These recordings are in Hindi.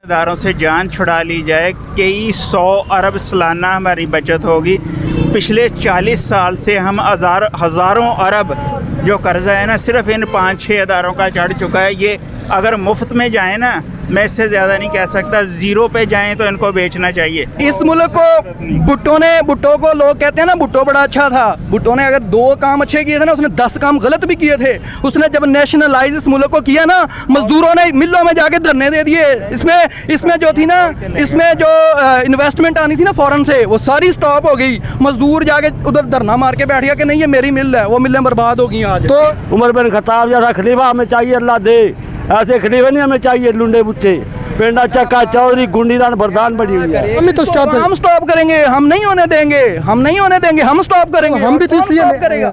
इदारों से जान छुड़ा ली जाए, कई 100 अरब सालाना हमारी बचत होगी। पिछले 40 साल से हम हज़ारों अरब जो कर्ज़ा है ना सिर्फ इन 5-6 इदारों का चढ़ चुका है। ये अगर मुफ्त में जाए ना, मैं इससे ज़्यादा नहीं कह सकता, ज़ीरो पे जाएं तो इनको बेचना चाहिए। इस मुल्क को भुट्टो को लोग कहते हैं ना, भुट्टो बड़ा अच्छा था। भुट्टो ने अगर 2 काम अच्छे किए थे ना, उसने 10 काम गलत भी किए थे। उसने जब नेशनलाइज इस मुल्क को किया ना, मजदूरों ने मिलों में जाके धरने दे दिए। इसमें जो थी ना, इसमें जो इन्वेस्टमेंट आनी थी ना फॉरेन से, वो सारी स्टॉप हो गई। मजदूर जाके उधर धरना मार के बैठ गया कि नहीं ये मेरी मिल है, वो मिलें बर्बाद हो गई आज। तो उमर बिन खत्ताब जैसा खलीफा हमें चाहिए, अल्लाह दे। ऐसे खलीफे नहीं हमें चाहिए लुंडे बुच्चे, पेंडा चक्का चौधरी गुंडीरान बरदान बड़ी हुई है। हम तो स्टॉप करेंगे, हम नहीं होने देंगे, हम स्टॉप करेंगे। हम भी तो इसलिए करेगा।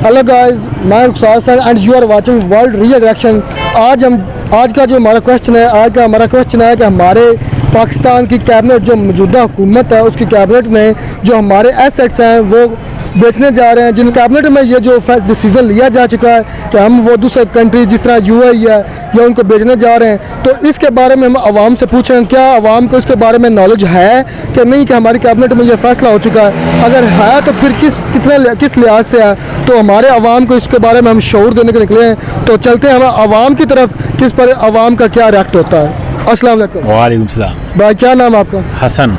हेलो गाइस, मैं Rukhsar sir and you are watching world real reaction. आज का जो हमारा क्वेश्चन है कि हमारे पाकिस्तान की कैबिनेट, जो मौजूदा हुकूमत है, उसकी कैबिनेट ने जो हमारे एसेट्स हैं वो बेचने जा रहे हैं। जिन कैबिनेट में ये जो डिसीज़न लिया जा चुका है कि हम वो दूसरे कंट्री जिस तरह UAE है या उनको बेचने जा रहे हैं, तो इसके बारे में हम आवाम से पूछें क्या आवाम को इसके बारे में नॉलेज है कि नहीं, कि हमारी कैबिनेट में ये फैसला हो चुका है। अगर है तो फिर किस लिहाज से है, तो हमारे आवाम को इसके बारे में हम शऊर देने के निकले हैं। तो चलते हैं हम आवाम की तरफ, किस पर आवाम का क्या रिएक्ट होता है। अस्सलाम वालेकुम। वालेकुम सलाम। भाई क्या नाम आपका? हसन।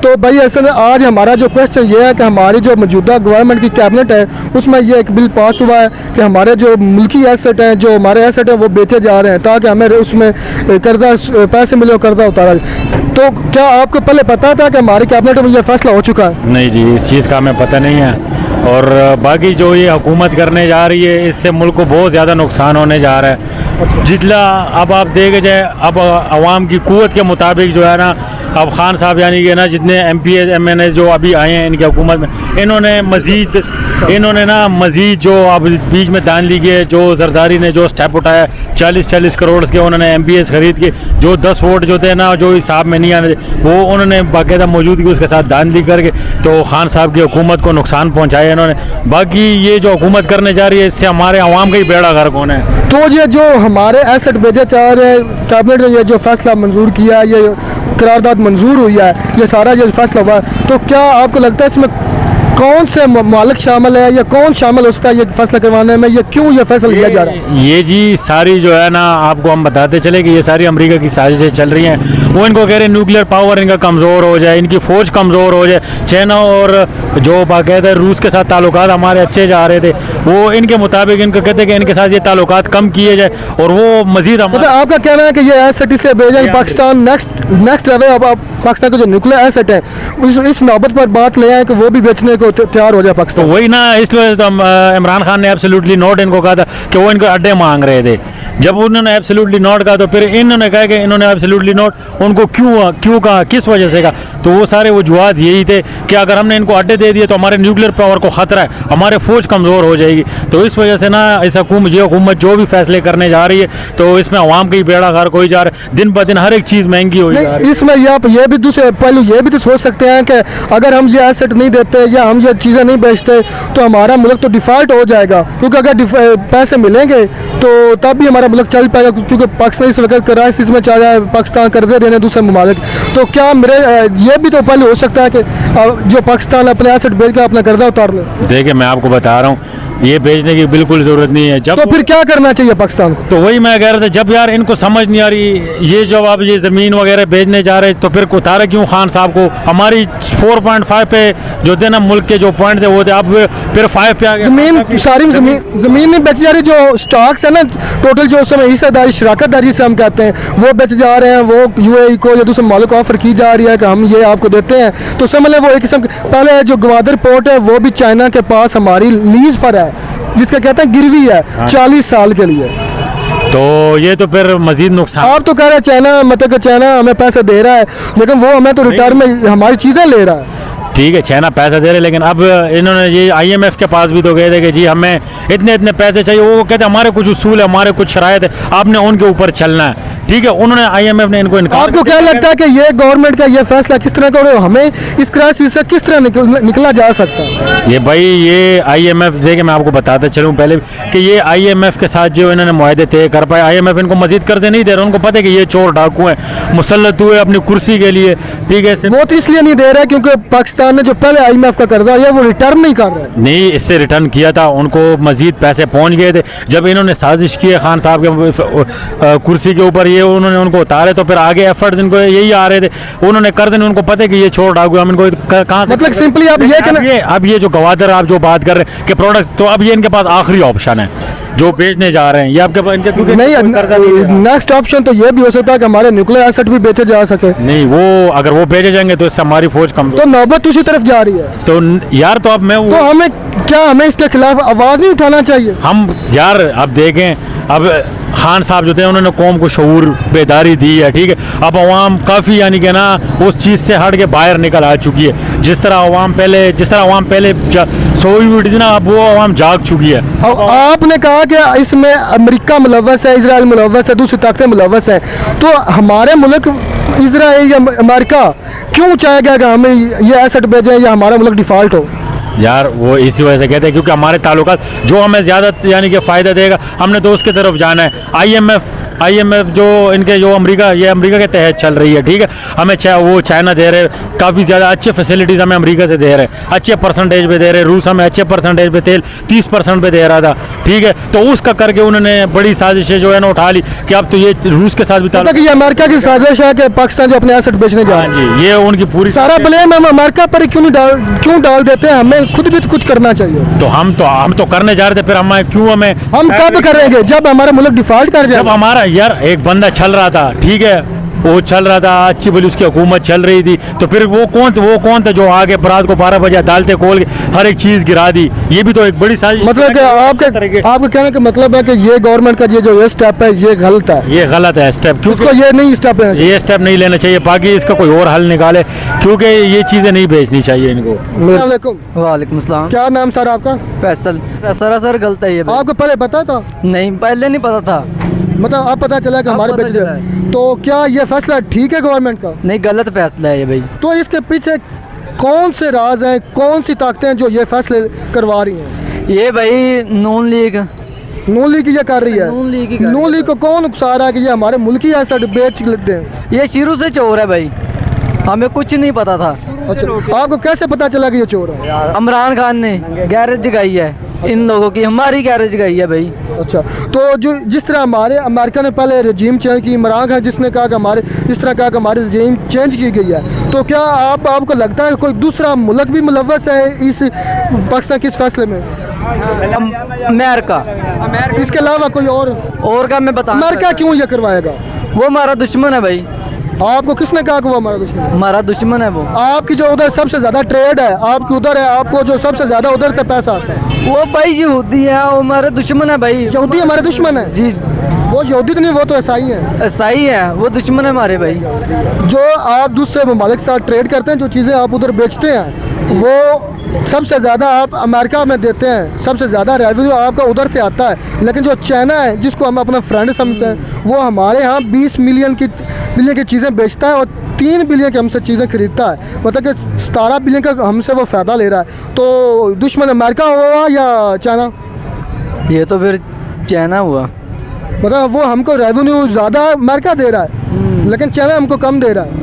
तो भाई असल आज हमारा जो क्वेश्चन ये है कि हमारी जो मौजूदा गवर्नमेंट की कैबिनेट है उसमें ये एक बिल पास हुआ है कि हमारे जो मुल्की एसेट हैं, जो हमारे एसेट हैं वो बेचे जा रहे हैं ताकि हमें उसमें पैसे मिले और कर्जा उतारा जाए। तो क्या आपको पहले पता था कि हमारी कैबिनेट में ये फैसला हो चुका है? नहीं जी, इस चीज़ का हमें पता नहीं है। और बाकी जो ये हुकूमत करने जा रही है, इससे मुल्क को बहुत ज़्यादा नुकसान होने जा रहा है। जितना अब आप देखे जाए, अब आवाम की कुव्वत के मुताबिक जो है ना, अब खान साहब यानी कि ना जितने MP MNA जो अभी आए हैं इनकी हुकूमत में, इन्होंने मज़ीद जो अब बीच में दान ली गई, जो जरदारी ने जो स्टेप उठाया 40 करोड़ के, उन्होंने MPS खरीद के जो 10 वोट जो थे ना, जो हिसाब में नहीं आने थे, वो उन्होंने बाकायदा मौजूदगी उसके साथ दान ली करके तो खान साहब की हुकूमत को नुकसान पहुँचाया इन्होंने। बाकी ये जो हुकूमत करने जा रही है, इससे हमारे अवाम का ही बेड़ा गर्क होना है। तो ये जो हमारे एसेट बेचे जा रहे हैं, कैबिनेट ने ये जो फैसला मंजूर किया, ये करारदाद मंजूर हुई है, ये सारा ये फैसला हुआ, तो क्या आपको लगता है इसमें कौन से मालिक शामिल है या कौन शामिल हो सकता है ये फैसला करवाने में, ये क्यों ये फैसला लिया जा रहा है? ये जी सारी जो है ना, आपको हम बताते चले कि ये सारी अमेरिका की साजिशें चल रही हैं। वो इनको कह रहे हैं न्यूक्लियर पावर इनका कमज़ोर हो जाए, इनकी फ़ौज कमज़ोर हो जाए। चाइना और जो बाकायदा रूस के साथ ताल्लुकात हमारे अच्छे जा रहे थे, वो इनके मुताबिक इनको कहते हैं कि इनके साथ ये ताल्लुकात कम किए जाए और वो मज़ीद मतलब आपका कहना है कि ये एसेट इसलिए भेजें पाकिस्तान नेक्स्ट लेवल, अब पाकिस्तान का जो न्यूक्लियर एसेट है इस नौबत पर बात ले आए कि वो भी बेचने को तैयार हो जाए पाकिस्तान। तो वही ना, इसलिए तो इमरान खान ने एब्सोल्युटली नॉट इनको कहा था कि वो इनको अड्डे मांग रहे थे। जब उन्होंने एब्सोल्युटली नॉट कहा तो फिर इन्होंने कहा कि इन्होंने एब्सोल्युटली नॉट उनको क्यों कहा, किस वजह से कहा, तो वो सारे वजूहात यही थे कि अगर हमने इनको अड्डे दे दिए तो हमारे न्यूक्लियर पावर को ख़तरा है, हमारे फौज कमज़ोर हो जाएगी। तो इस वजह से ना इस हुकूमत जो भी फैसले करने जा रही है, तो इसमें अवाम का ही बेड़ा गर्क हो जा रहा है। दिन ब दिन हर एक चीज़ महंगी हो जा रही है। इसमें आप ये भी दूसरे पहलू ये भी तो सोच सकते हैं कि अगर हम ये एसेट नहीं देते या हम ये चीज़ें नहीं बेचते तो हमारा मुल्क तो डिफ़ॉल्ट हो जाएगा, क्योंकि अगर पैसे मिलेंगे तो तब भी हमारा मुल्क चल पाएगा, क्योंकि पाकिस्तान इस वक्त क्राइसिस में चल रहा है, पाकिस्तान कर्जे देने दूसरे ममालिक। तो क्या ये भी तो पहले हो सकता है कि जो पाकिस्तान अपने एसेट बेच कर अपना कर्जा उतार ले? देखिए मैं आपको बता रहा हूँ, ये बेचने की बिल्कुल ज़रूरत नहीं है। जब तो फिर क्या करना चाहिए पाकिस्तान को? तो वही मैं कह रहा था, जब यार इनको समझ नहीं आ रही, ये जब आप ये ज़मीन वगैरह बेचने जा रहे तो फिर उतारा क्यों खान साहब को? हमारी 4.5 पे जो थे ना मुल्क के जो पॉइंट थे वो थे, अब फिर 5 पे आ गए। ज़मीन नहीं बेची जा रही, जो स्टॉक्स है ना टोटल, जो उसमें हिस्सेदारी शराकतदारी से हम कहते हैं, वो बेच जा रहे हैं, वो UAE को या दूसरे मालिक को ऑफर की जा रही है कि हम ये आपको देते हैं। तो समझ लें वो एक किस्म पहले जो ग्वादर पोर्ट है वो भी चाइना के पास हमारी लीज पर है, जिसका कहते हैं गिरवी है 40 साल के लिए। तो ये तो फिर मजीद नुकसान। आप तो कह रहे हैं चाइना, मतलब चाइना हमें पैसे दे रहा है, लेकिन वो हमें तो रिटर्न में हमारी चीज़ें ले रहा है। ठीक है, चाइना पैसा दे रहे, लेकिन अब इन्होंने ये IMF के पास भी तो गए थे कि जी हमें इतने पैसे चाहिए। वो कहते हैं हमारे कुछ उसूल है, हमारे कुछ शराइत है, आपने उनके ऊपर चलना है। ठीक है, उन्होंने IMF ने इनको इनकार आपको क्या लगता है कि ये गवर्नमेंट का ये फैसला किस तरह का और हमें इस क्राइसिस से किस तरह निकला जा सकता है? ये भाई ये IMF देखिए, मैं आपको बताता चलूँ पहले कि ये IMF के साथ जो इन्होंने मुआहदे तय कर पाए, IMF इनको मजीद कर्जे नहीं दे रहा। उनको पता है कि ये चोर डाकू हैं, मुसल्लत हुए अपनी कुर्सी के लिए, ठीक है। वो तो इसलिए नहीं दे रहा क्योंकि पाकिस्तान ने जो पहले IMF का कर्जा लिया वो रिटर्न नहीं कर रहा है। नहीं, इससे रिटर्न किया था, उनको मजीद पैसे पहुंच गए थे। जब इन्होंने साजिश की है खान साहब के कुर्सी के ऊपर, ये उन्होंने उनको उतारे तो फिर आगे एफर्ट्स इनको यही आ रहे थे। उन्होंने कर्ज नहीं, उनको पता है कि ये चोर डाकू, हम इनको कहाँ से मतलब सिंपली आप ये कहना, अब ये जो गवादर आप जो बात कर रहे हैं कि प्रोडक्ट्स, तो अब ये इनके पास आखिरी ऑप्शन है जो बेचने जा रहे हैं ये आपके पास, इनके क्योंकि नहीं नेक्स्ट ऑप्शन तो ये भी हो सकता है कि हमारे न्यूक्लियर एसेट भी बेचे जा सके। नहीं, वो अगर वो बेचे जाएंगे तो इससे हमारी फौज कम, तो नौबत उसी तरफ जा रही है। तो यार तो अब मैं तो हमें क्या, हमें इसके खिलाफ आवाज नहीं उठाना चाहिए? हम यार अब देखें, अब खान साहब जो थे उन्होंने कौम को शऊर बेदारी दी है, ठीक है। अब अवाम काफ़ी यानी कि ना उस चीज़ से हट के बाहर निकल आ चुकी है। जिस तरह अवाम पहले सोई हुई थी ना, अब वो अवाम जाग चुकी है। और आपने कहा कि इसमें अमेरिका मुलव्वस है, इजराइल मुलव्वस है, दूसरी ताकतें मुलव्वस हैं, तो हमारे मुल्क इजराइल या अमेरिका क्यों चाहेगा कि हमें ये एसेट भेजें या हमारा मुल्क डिफ़ॉल्ट हो? यार वो इसी वजह से कहते हैं क्योंकि हमारे ताल्लुकात जो हमें ज़्यादा यानी कि फ़ायदा देगा, हमने तो उसके तरफ जाना है। IMF जो इनके जो अमेरिका के तहत चल रही है, ठीक है। हमें वो चाइना दे रहे, काफ़ी ज़्यादा अच्छे फैसिलिटीज़ हमें अमेरिका से दे रहे, अच्छे परसेंटेज पे दे रहे। रूस हमें अच्छे परसेंटेज पे तेल 30% पे दे रहा था, ठीक है। तो उसका करके उन्होंने बड़ी साजिशें जो है ना उठा ली कि अब तो ये रूस के साथ भी मतलब ये अमेरिका की साजिश है कि पाकिस्तान जो अपने एसेट बेचने जा रहा है। जी, ये उनकी पूरी सारा ब्लेम हम अमेरिका पर क्यों डाल देते हैं? हमें खुद भी तो कुछ करना चाहिए। तो हम तो करने जा रहे थे, फिर हम कब करेंगे? जब हमारा मुल्क डिफॉल्ट कर जाए। जब हमारा यार एक बंदा चल रहा था, ठीक है, वो चल रहा था, अच्छी भली उसकी हुकूमत चल रही थी, तो फिर वो कौन था जो आगे रात को 12 बजे अदालतें खोल के हर एक चीज़ गिरा दी? ये भी तो एक बड़ी साजिश। मतलब कि आपके कहने का मतलब है कि ये गवर्नमेंट का ये स्टेप है, ये गलत है, ये गलत है स्टेप, क्योंकि उसको ये स्टेप नहीं लेना चाहिए। बाकी इसका कोई और हल निकाले, क्योंकि ये चीज़ें नहीं बेचनी चाहिए इनको। वालेकुम सलाम। क्या नाम सर आपका? फैसल। सरासर गलत है ये। आपको पहले पता था? नहीं, पहले नहीं पता था। मतलब अब पता चला कि हमारे पता बच्चे, चला है। तो क्या ये फैसला ठीक है गवर्नमेंट का? नहीं, गलत फैसला है ये भाई। तो इसके पीछे कौन से राज हैं, कौन सी ताकतें हैं जो ये फैसले करवा रही हैं? ये भाई नून लीग ये कर रही है। नून लीग को कौन उकसा रहा है कि ये हमारे मुल्क की एसेट बेच लेते हैं? ये शुरू से चोर है भाई, हमें कुछ नहीं पता था। अच्छा, आपको कैसे पता चला कि ये चोर है? इमरान खान ने गैरेज जगाई है इन लोगों की, हमारी गैरेज गई है भाई। अच्छा, तो जो जिस तरह हमारे अमेरिका ने पहले रजीम चेंज की, इमरान खान जिसने कहा कि हमारी रजीम चेंज की गई है, तो क्या आपको लगता है कोई दूसरा मुल्क भी मुलव्वस है इस पाकिस्तान के इस फैसले में? अमेरिका। इसके अलावा कोई और का मैं बता, अमेरिका क्यों ये करवाएगा? वो हमारा दुश्मन है भाई। आपको किसने कहा कि वो हमारा दुश्मन है? हमारा दुश्मन है वो। आपकी जो उधर सबसे ज्यादा ट्रेड है आपकी उधर है, आपको जो सबसे ज्यादा उधर से पैसा आता है, वो भाई यहूदी है, वो हमारे दुश्मन है भाई। यहूदी हमारे दुश्मन है जी। वो यहूदी तो नहीं, वो तो ईसाई है। ईसाई है, वो दुश्मन है हमारे भाई। जो आप दूसरे ममालिक के साथ ट्रेड करते हैं, जो चीज़ें आप उधर बेचते हैं, वो सबसे ज़्यादा आप अमेरिका में देते हैं, सबसे ज़्यादा रेवेन्यू आपका उधर से आता है। लेकिन जो चाइना है, जिसको हम अपना फ्रेंड समझते हैं, वो हमारे यहाँ 20 मिलियन की चीज़ें बेचता है और 3 बिलियन की हमसे चीज़ें खरीदता है। मतलब कि 17 बिलियन का हमसे वो फ़ायदा ले रहा है। तो दुश्मन अमेरिका हुआ या चाइना? ये तो फिर चाइना हुआ। मतलब वो हमको रेवेन्यू ज़्यादा अमेरिका दे रहा है, लेकिन चाइना हमको कम दे रहा है।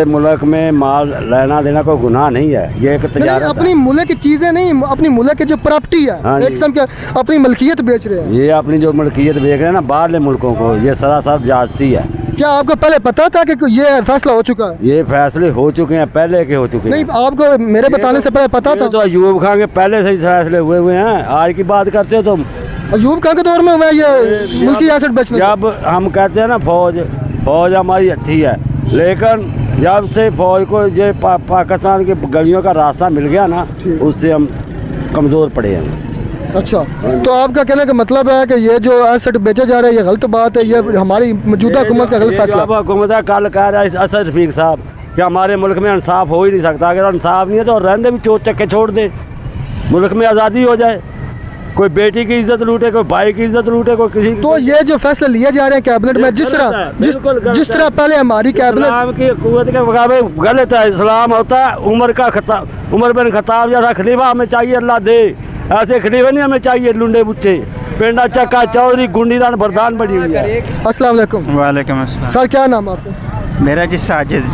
मुल्क में माल लेना देना कोई गुनाह नहीं है, ये एक तजारत है। अपनी मुल्क की चीज़ें नहीं, अपनी मुल्क की जो प्रॉपर्टी है, हाँ एक किस्म के अपनी मलकियत बेच रहे हैं। ये अपनी जो मलकियत बेच रहे हैं ना बाहरले मुल्कों को, ये सरासर जाती है। क्या आपको पहले पता था कि ये फैसला हो चुका है? ये फैसले हो चुके हैं, पहले के हो चुके हैं। नहीं, आपको मेरे बताने से पहले पता था? तो अयूब खान के पहले से ही फैसले हुए हैं, आज की बात करते हो तुम। अयूब खान के दौर में हुआ ये मुल्की एसेट बेचने? जब हम कहते हैं ना फौज हमारी अच्छी है, लेकिन जब से फौज को ये पाकिस्तान की गलियों का रास्ता मिल गया ना, उससे हम कमज़ोर पड़े हैं। अच्छा, तो आपका कहने का मतलब है कि ये जो एसेट बेचे जा रहे हैं ये गलत बात है, ये हमारी मौजूदा हुकूमत का गलत फैसला? हुकूमत कल कह रहा है असद रफीक साहब कि हमारे मुल्क में इंसाफ हो ही नहीं सकता। अगर इंसाफ नहीं है तो रहने भी चोट चक्के छोड़ दे, मुल्क में आज़ादी हो जाए। कोई बेटी की इज्जत लूटे, कोई भाई की इज्जत लूटे, कोई किसी तो ये जो फैसले लिए जा रहे हैं कैबिनेट में, जिस तरह पहले हमारी कैबिनेट इस्लाम की कुव्वत के मुताबिक गलत है। इस्लाम होता है उमर बिन खत्ताब जैसा खलीफा हमें चाहिए, अल्लाह दे। ऐसे खलीफा नहीं हमें चाहिए लुंडे बुच्चे, पेंडा चक्का चौधरी गुंडीरान बरदान बड़ी हुई है। अस्सलाम वालेकुम। वालेकुम अस्सलाम। सर क्या नाम है आपका? मेरा जी साजिद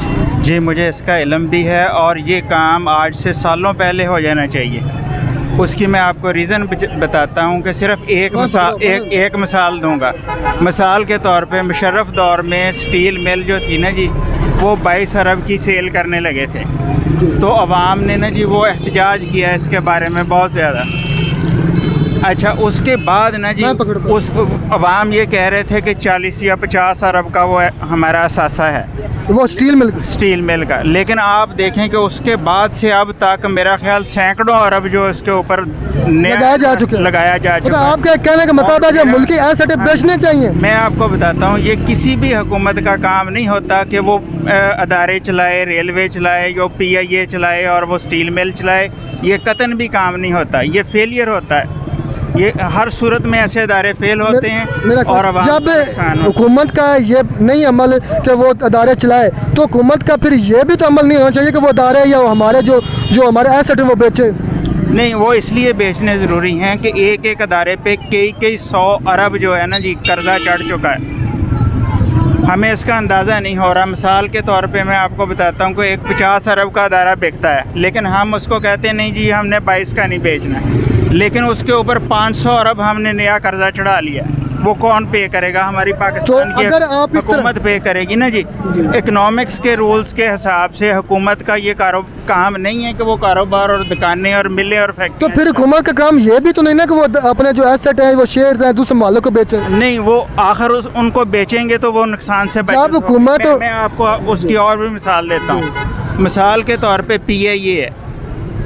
जी, मुझे इसका इल्म भी है और ये काम आज से सालों पहले हो जाना चाहिए। उसकी मैं आपको रीज़न बताता हूँ कि सिर्फ एक मिसाल दूंगा। मिसाल के तौर पे मुशर्रफ दौर में स्टील मिल जो थी ना जी, वो 22 अरब की सेल करने लगे थे। तो अवाम ने ना जी वो एहतजाज किया इसके बारे में बहुत ज़्यादा। अच्छा, उसके बाद ना जी उस अवाम ये कह रहे थे कि 40 या 50 अरब का वो हमारा असासा है, वो स्टील मिल का। लेकिन आप देखें कि उसके बाद से अब तक मेरा ख्याल सैकड़ों अरब जो इसके ऊपर लगाया जा चुका है। आपका कहने का मतलब है जो मुल्की एसेट बेचने चाहिए। मैं आपको बताता हूँ, ये किसी भी हुकूमत का काम नहीं होता कि वो अदारे चलाए, रेलवे चलाए, यो PIA चलाए और वो स्टील मिल चलाए। ये कतन भी काम नहीं होता, ये फेलियर होता है। ये हर सूरत में ऐसे अदारे फेल होते हैं। और जब हुकूमत का ये नहीं अमल कि वो अदारे चलाए, तो हुकूमत का फिर ये भी तो अमल नहीं होना चाहिए कि वो अदारे या हमारे जो हमारे एसेट है वो बेचे। नहीं, वो इसलिए बेचने ज़रूरी हैं कि एक एक अदारे पे कई 100 अरब जो है ना जी कर्जा चढ़ चुका है। हमें इसका अंदाज़ा नहीं हो रहा। मिसाल के तौर पे मैं आपको बताता हूँ कि एक 50 अरब का अदारा बिकता है, लेकिन हम उसको कहते हैं नहीं जी हमने 22 का नहीं बेचना, लेकिन उसके ऊपर 500 अरब हमने नया कर्जा चढ़ा लिया। वो कौन पे करेगा? हमारी पाकिस्तान की हुकूमत पे करेगी ना जी। इकनॉमिक्स के रूल्स के हिसाब से हुकूमत का ये काम नहीं है कि वो कारोबार और दुकानें और मिलें और फैक्ट्री। तो फिर हुकूमत का काम ये भी तो नहीं ना कि वो अपने जो एसेट है वो शेयर है दूसरे मालों को बेचे। नहीं, वो आखिर उनको बेचेंगे तो वो नुकसान से बचेंगे। हुकूमत मैं आपको उसकी और भी मिसाल देता हूँ। मिसाल के तौर पे PIA है।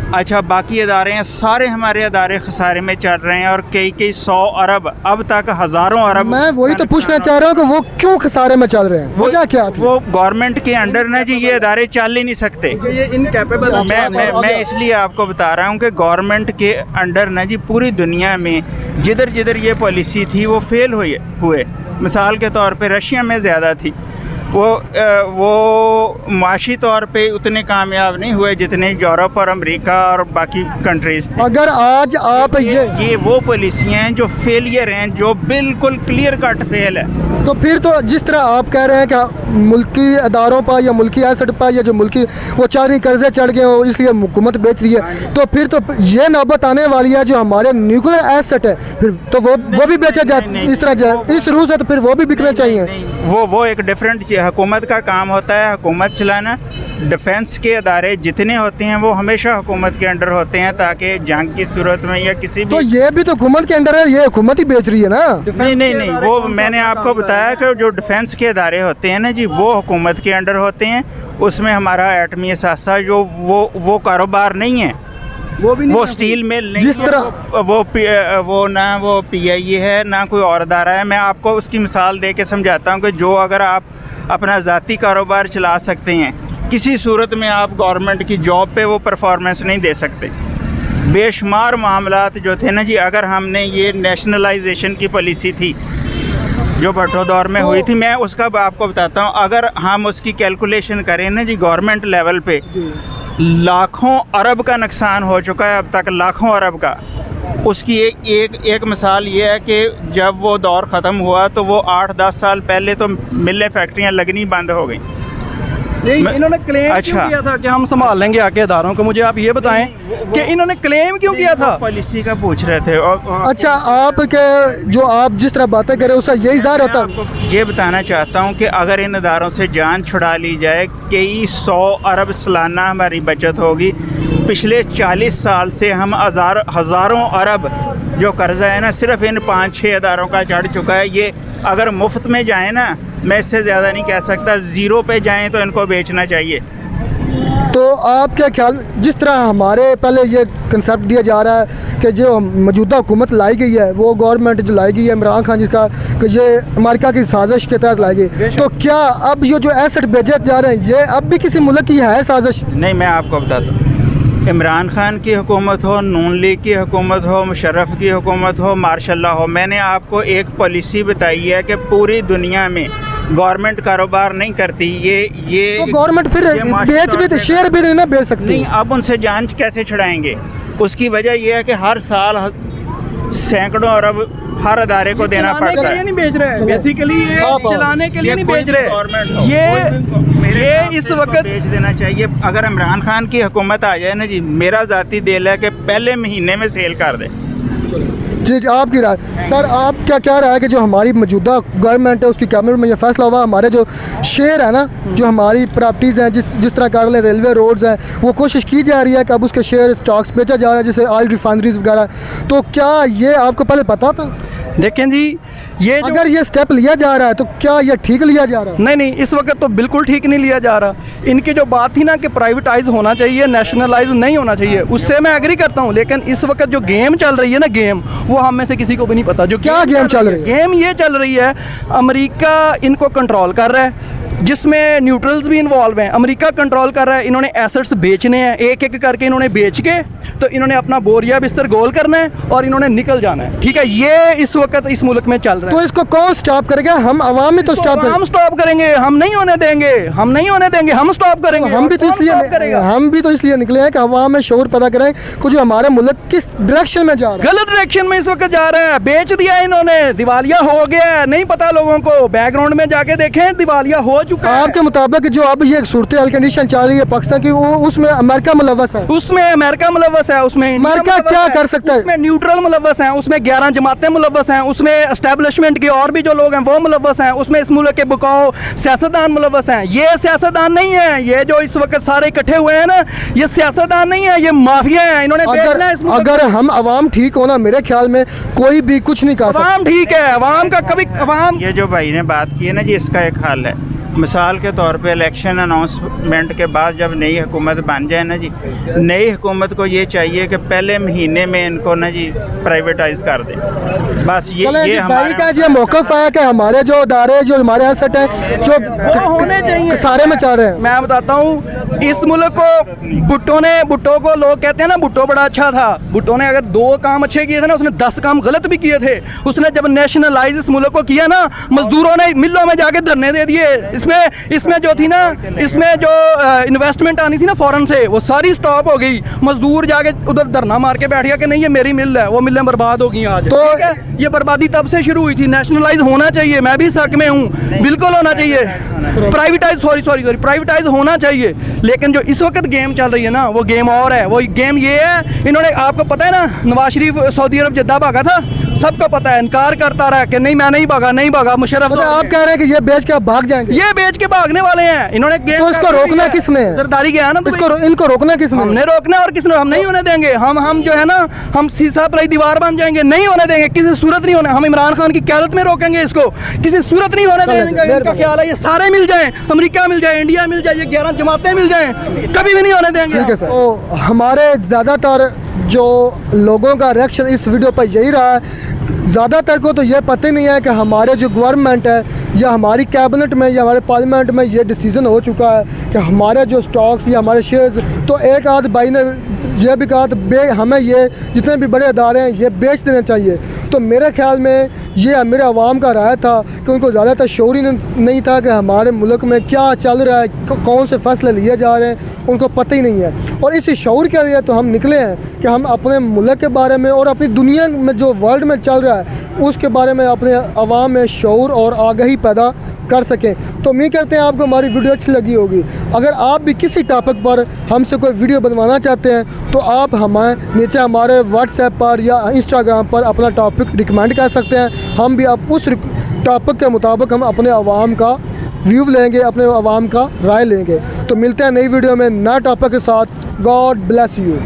अच्छा, बाकी अदारे हैं, सारे हमारे अदारे खसारे में चल रहे हैं और कई 100 अरब, अब तक हज़ारों अरब। मैं वही तो पूछना चाह रहा हूँ कि वो क्यों खसारे में चल रहे हैं? वजह क्या थी? वो गवर्नमेंट के अंडर ना जी ये अदारे चल ही नहीं सकते। ये इनकैपेबल। मैं इसलिए आपको बता रहा हूँ कि गवर्नमेंट के अंडर ना जी पूरी दुनिया में जिधर जिधर ये पॉलिसी थी वो फेल हुए। मिसाल के तौर पे रशिया में ज़्यादा थी, वो माशी तौर पे उतने कामयाब नहीं हुए जितने यूरोप और अमेरिका और बाकी कंट्रीज़ थे। अगर आज आप ये वो पॉलिसियाँ हैं जो फेलियर हैं, जो बिल्कुल क्लियर कट फेल है। तो फिर तो जिस तरह आप कह रहे हैं कि मुल्की अदारों पर या मुल्की एसेट पर या जो मुल्की वो चारी कर्जे चढ़ गए हो इसलिए हुकूमत बेच रही है, तो फिर तो ये नौबत आने वाली है जो हमारे न्यूक्लियर एसेट है फिर तो वो भी बेचा जाए इस तरह इस रूह से, तो फिर वो भी बिकना चाहिए। वो एक डिफरेंट हुकूमत का काम होता है हुकूमत चलाना। डिफेंस के अदारे जितने होते हैं वो हमेशा हुकूमत के अंडर होते हैं ताकि जंग की सूरत में या किसी भी। तो ये भी तो हुकूमत के अंडर है, ये हुकूमत ही बेच रही है ना। नहीं, वो मैंने आपको बताया कि जो डिफेंस के अदारे होते हैं ना जी वो हुकूमत के अंडर होते हैं। उसमें हमारा एटमी असासा जो वो कारोबार नहीं है, वो स्टील मिल नहीं, जिस तरह वो PIA है ना कोई और अदारा है। मैं आपको उसकी मिसाल दे के समझाता हूँ कि जो अगर आप अपना ज़ाती कारोबार चला सकते हैं, किसी सूरत में आप गवर्नमेंट की जॉब पे वो परफॉर्मेंस नहीं दे सकते। बेशुमार मामलात जो थे ना जी, अगर हमने ये नेशनलाइजेशन की पॉलिसी थी जो भट्टो दौर में हुई थी, मैं उसका आपको बताता हूँ। अगर हम उसकी कैलकुलेशन करें ना जी गवर्नमेंट लेवल पे, लाखों अरब का नुकसान हो चुका है अब तक, लाखों अरब का। उसकी एक मिसाल ये है कि जब वो दौर ख़त्म हुआ तो वो 8-10 साल पहले तो मिलें फैक्ट्रियाँ लगनी बंद हो गई। इन्होंने क्लेम क्यों किया था कि हम संभाल लेंगे आके अदारों को? मुझे आप ये बताएं कि इन्होंने क्लेम क्यों किया था? पॉलिसी का पूछ रहे थे। अच्छा, आपके जो आप जिस तरह बातें करें उसका यही ज़ाहिर होता है। आपको ये बताना चाहता हूँ कि अगर इन अदारों से जान छुड़ा ली जाए, कई 100 अरब सालाना हमारी बचत होगी। पिछले 40 साल से हम हज़ारों अरब जो कर्जा है ना सिर्फ इन 5-6 अदारों का चढ़ चुका है। ये अगर मुफ्त में जाए ना, मैं इससे ज़्यादा नहीं कह सकता, ज़ीरो पे जाएं तो इनको बेचना चाहिए। तो आप क्या ख्याल, जिस तरह हमारे पहले ये कंसेप्ट दिया जा रहा है कि जो मौजूदा हुकूमत लाई गई है वो गवर्नमेंट जो लाई गई है इमरान खान जिसका, कि ये अमेरिका की साजिश के तहत लाई गई, तो क्या अब ये जो एसेट बेचे जा रहे हैं ये अब भी किसी मुल्क की है साजिश? नहीं, मैं आपको बताता हूँ, इमरान खान की हुकूमत हो, नून लीग की हुकूमत हो, मुशर्रफ की हुकूमत हो, मार्शल्ला हो, मैंने आपको एक पॉलिसी बताई है कि पूरी दुनिया में गवर्नमेंट कारोबार नहीं करती। ये तो गवर्नमेंट फिर ये माशी बेच तौर भी पे शेयर भी नहीं ना बेच सकती। नहीं, अब उनसे जान कैसे छुड़ाएंगे? उसकी वजह यह है कि हर साल सैकड़ों अरब हर अदारे को देना चलाने पड़ता के लिए है। नहीं बेच रहे हैं, बेसिकली ये आप चलाने के लिए ये नहीं कोई बेच भी रहे गवर्नमेंट हो, ये इस वक्त बेच देना चाहिए। अगर इमरान खान की हुकूमत आ जाए ना जी, मेरा ज़ाती दिल है कि पहले महीने में सेल कर दे। जी जी, आपकी राय सर, आप क्या राय है कि जो हमारी मौजूदा गवर्नमेंट है उसकी कैबिनेट में ये फैसला हुआ, हमारे जो शेयर है ना, जो हमारी प्रॉपर्टीज़ हैं, जिस तरह कर ले रेलवे रोड्स हैं, वो कोशिश की जा रही है कि अब उसके शेयर स्टॉक्स बेचा जा रहा है, जैसे ऑयल रिफाइनरीज वगैरह। तो क्या ये आपको पहले पता था? देखें जी, ये जो अगर ये स्टेप लिया जा रहा है तो क्या ये ठीक लिया जा रहा है? नहीं, इस वक्त तो बिल्कुल ठीक नहीं लिया जा रहा। इनकी जो बात थी ना कि प्राइवेटाइज होना चाहिए, नेशनलाइज नहीं होना चाहिए, उससे मैं एग्री करता हूँ। लेकिन इस वक्त जो गेम चल रही है ना, गेम वो हम में से किसी को भी नहीं पता। जो क्या गेम चल रही है? गेम ये चल रही है, अमेरिका इनको कंट्रोल कर रहा है, जिसमें न्यूट्रल्स भी इन्वॉल्व हैं। अमेरिका कंट्रोल कर रहा है, इन्होंने एसेट्स बेचने हैं, एक एक करके इन्होंने बेच के तो इन्होंने अपना बोरिया बिस्तर गोल करना है और इन्होंने निकल जाना है। ठीक है, ये इस वक्त इस मुल्क में चल रहा है। तो इसको कौन स्टॉप करेगा? हम आवाम ही तो स्टॉप हम करेंगे। स्टॉप करेंगे, हम नहीं होने देंगे, हम नहीं होने देंगे, हम स्टॉप करेंगे। हम भी तो कौन stop इसलिए करेगा? हम भी तो इसलिए निकले हैं कि अवाम में शऊर पैदा करें कि जो हमारा मुल्क किस डायरेक्शन में जा रहा है। गलत डायरेक्शन में इस वक्त जा रहा है। बेच दिया इन्होंने, दिवालिया हो गया है, नहीं पता लोगों को। बैकग्राउंड में जाके देखें, दिवालिया हो चुका है। आपके मुताबिक जो अब ये सूरत हाल कंडीशन चल रही है पाकिस्तान की, वो उसमें अमेरिका मुलव्वस है? उसमें अमेरिका मुलव्वस है, उसमें इंडिया अमेरिका मुलव्वस क्या है, कर सकता है? उसमें न्यूट्रल मुलव्वस हैं, उसमें 11 जमातें मुलव्वस हैं, उसमें एस्टेब्लिशमेंट के और भी जो लोग हैं वो मुलव्वस हैं, उसमें इस मुल्क के बकाओ सियासतदान मुलव्वस हैं। ये सियासतदान नहीं है, ये जो इस वक्त सारे इकट्ठे हुए हैं ना, ये सियासतदान नहीं है, ये माफिया है। इन्होंने बेचना है इस मुल्क अगर हम अवाम ठीक होना, मेरे ख्याल में कोई भी कुछ नहीं कर सकता। अवाम ठीक है, अवाम का कभी अवाम ये जो भाई ने बात की है ना जी, इसका एक हल है। मिसाल के तौर पे इलेक्शन अनाउंसमेंट के बाद जब नई हुकूमत बन जाए ना जी, नई हुकूमत को ये चाहिए कि पहले महीने में इनको ना जी प्राइवेटाइज कर दें। बस ये भाई हमारे का जो मौक़िफ़ है कि हमारे जो अदारे, जो हमारे एसेट हैं, जो वो होने चाहिए। सारे में चाह रहे हैं। मैं बताता हूँ, इस मुल्क को भुट्टो को लोग कहते हैं ना, भुट्टो बड़ा अच्छा था। भुट्टो ने अगर 2 काम अच्छे किए थे ना, उसने 10 काम गलत भी किए थे। उसने जब नेशनलाइज इस मुल्क को किया ना, मजदूरों ने मिलों में जाके धरने दे दिए। इसमें जो थी ना, इसमें जो इन्वेस्टमेंट आनी थी ना फॉरेन से, वो सारी स्टॉप हो गई। मजदूर जाके उधर धरना मार के बैठ गया कि नहीं ये मेरी मिल है, वो मिलें बर्बाद हो गई आज। तो ठीक है, ये बर्बादी तब से शुरू हुई थी। नेशनलाइज होना चाहिए, मैं भी शक में हूँ, बिल्कुल होना चाहिए। प्राइवेटाइज सॉरी प्राइवेटाइज होना चाहिए। लेकिन जो इस वक्त गेम चल रही है ना, वो गेम और है। वो गेम ये है, इन्होंने, आपको पता है ना, नवाज शरीफ सऊदी अरब जद्दा भागा था, सबको पता है, इनकार करता रहा कि नहीं मैं नहीं भागा मुशर्रफ। मतलब आप कह रहे हैं कि ये बेच के आप भाग जाएंगे? ये बेच के भागने वाले हैं इन्होंने। गेम तो इसको रोकना किसने है? सरदारी गया ना, तो इनको रोकना किसने? हमने रोकना, और किसने? हम नहीं होने देंगे। हम जो है ना, हम सीसा पलाई दीवार बन जाएंगे, नहीं होने देंगे, किसी सूरत नहीं होने। हम इमरान खान की क़यादत में रोकेंगे इसको, किसी सूरत नहीं होने देंगे। इनका ख्याल है ये सारे मिल जाएं, अमेरिका मिल जाए, इंडिया मिल जाए, ये 11 जमातें मिल जाएं, कभी भी नहीं होने देंगे। ठीक है सर। तो हमारे ज़्यादातर जो लोगों का रिएक्शन इस वीडियो पर यही रहा है। ज़्यादातर को तो ये पता ही नहीं है कि हमारे जो गवर्नमेंट है या हमारी कैबिनेट में या हमारे पार्लियामेंट में ये डिसीज़न हो चुका है कि हमारे जो स्टॉक्स या हमारे शेयर्स, तो एक आध भाई ने ये भी कहा तो हमें ये जितने भी बड़े अदारे हैं ये बेच देने चाहिए। तो मेरे ख्याल में ये मेरे अवाम का राय था कि उनको ज़्यादातर शऊर ही नहीं था कि हमारे मुल्क में क्या चल रहा है, कौन से फैसले लिए जा रहे हैं, उनको पता ही नहीं है। और इसी शऊर के लिए तो हम निकले हैं कि हम अपने मुल्क के बारे में और अपनी दुनिया में जो वर्ल्ड में चल रहा है उसके बारे में अपने अवाम में शऊर और आगाही पैदा कर सकें। तो उम्मीद करते हैं आपको हमारी वीडियो अच्छी लगी होगी। अगर आप भी किसी टॉपिक पर हमसे कोई वीडियो बनवाना चाहते हैं तो आप हमें नीचे हमारे व्हाट्सएप पर या इंस्टाग्राम पर अपना टॉपिक रिकमेंड कर सकते हैं। हम भी अब उस टॉपिक के मुताबिक हम अपने अवाम का व्यू लेंगे, अपने अवाम का राय लेंगे। तो मिलते हैं नई वीडियो में नए टॉपिक के साथ। God bless you.